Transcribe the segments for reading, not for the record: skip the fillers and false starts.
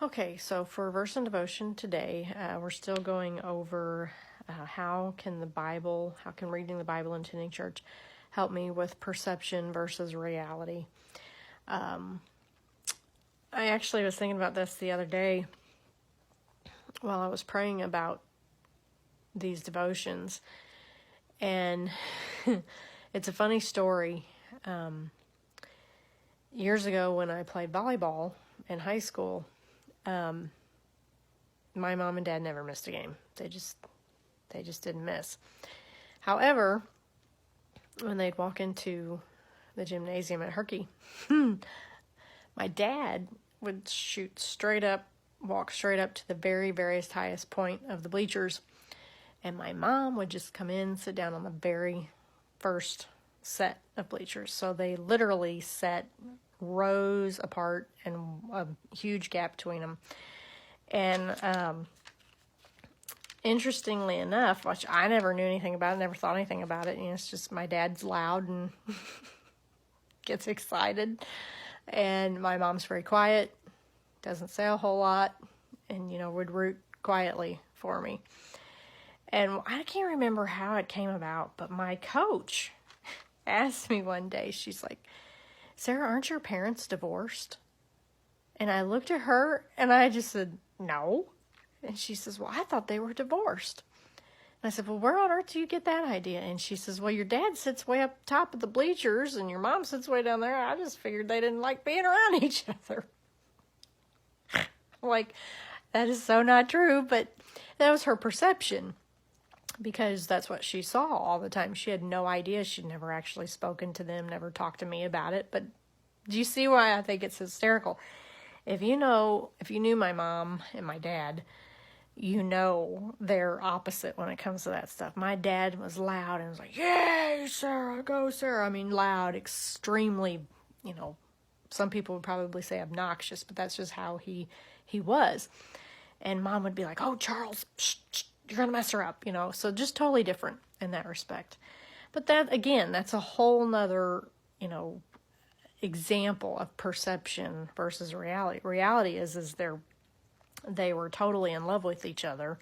Okay, so for verse and devotion today, we're still going over how can reading the Bible and attending church help me with perception versus reality. I actually was thinking about this the other day while I was praying about these devotions, and it's a funny story. Years ago when I played volleyball in high school, my mom and dad never missed a game. They just didn't miss. However, when they'd walk into the gymnasium at Herky, my dad would walk straight up to the very highest point of the bleachers, and my mom would just come in, sit down on the very first set of bleachers. So they literally sat rows apart and a huge gap between them. And interestingly enough, which I never knew anything about it, never thought anything about it, it's just my dad's loud and gets excited, and my mom's very quiet, doesn't say a whole lot, and would root quietly for me. And I can't remember how it came about, but my coach asked me one day, she's like, "Sarah, aren't your parents divorced?" And I looked at her and I just said, "No." And she says, "Well, I thought they were divorced." And I said, "Well, where on earth do you get that idea?" And she says, "Well, your dad sits way up top of the bleachers and your mom sits way down there. I just figured they didn't like being around each other." Like, that is so not true, but that was her perception, because that's what she saw all the time. She had no idea. She'd never actually spoken to them, never talked to me about it. But do you see why I think it's hysterical? If you knew my mom and my dad, they're opposite when it comes to that stuff. My dad was loud and was like, "Yay, Sarah, go Sarah." I mean, loud, extremely, some people would probably say obnoxious, but that's just how he was. And mom would be like, "Oh, Charles, shh, shh, you're going to mess her up," so just totally different in that respect. But that, again, that's a whole nother, example of perception versus reality. Reality is they were totally in love with each other.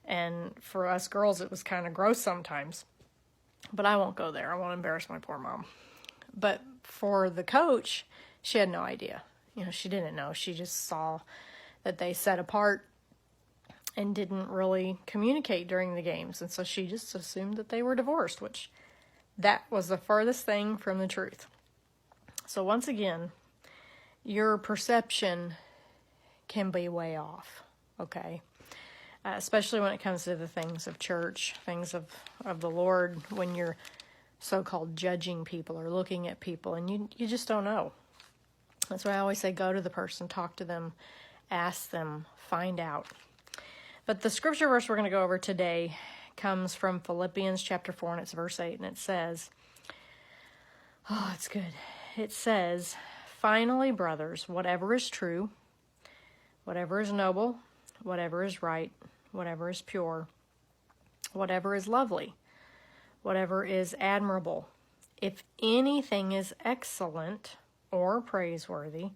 And for us girls, it was kind of gross sometimes. But I won't go there. I won't embarrass my poor mom. But for the coach, she had no idea. She didn't know. She just saw that they set apart and didn't really communicate during the games. And so she just assumed that they were divorced, which that was the furthest thing from the truth. So once again, your perception can be way off, okay? Especially when it comes to the things of church, things of the Lord, when you're so-called judging people or looking at people, and you just don't know. That's why I always say go to the person, talk to them, ask them, find out. But the scripture verse we're going to go over today comes from Philippians chapter 4, and it's verse 8, and it says, oh, it's good. It says, "Finally, brothers, whatever is true, whatever is noble, whatever is right, whatever is pure, whatever is lovely, whatever is admirable, if anything is excellent or praiseworthy,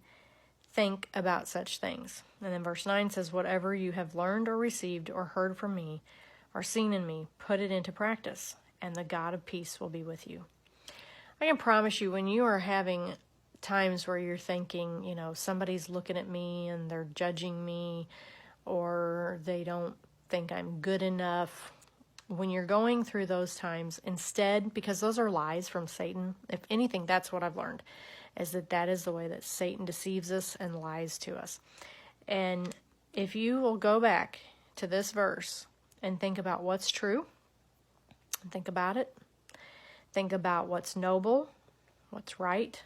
think about such things." And then verse 9 says, "Whatever you have learned or received or heard from me or seen in me, put it into practice, and the God of peace will be with you." I can promise you, when you are having times where you're thinking, somebody's looking at me and they're judging me, or they don't think I'm good enough, when you're going through those times, instead, because those are lies from Satan, if anything, that's what I've learned, is that is the way that Satan deceives us and lies to us. And if you will go back to this verse and think about what's true, think about it, think about what's noble, what's right,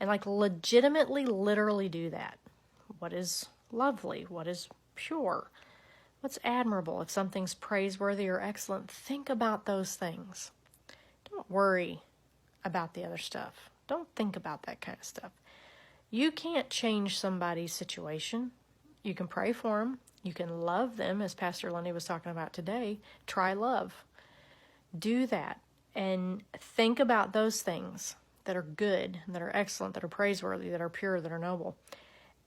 and legitimately, literally do that. What is lovely? What is pure? What's admirable? If something's praiseworthy or excellent, think about those things. Don't worry about the other stuff. Don't think about that kind of stuff. You can't change somebody's situation. You can pray for them. You can love them, as Pastor Lundy was talking about today. Try love. Do that. And think about those things that are good, that are excellent, that are praiseworthy, that are pure, that are noble.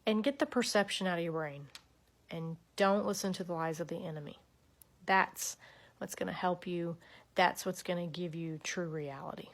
And get the perception out of your brain. And don't listen to the lies of the enemy. That's what's going to help you. That's what's going to give you true reality.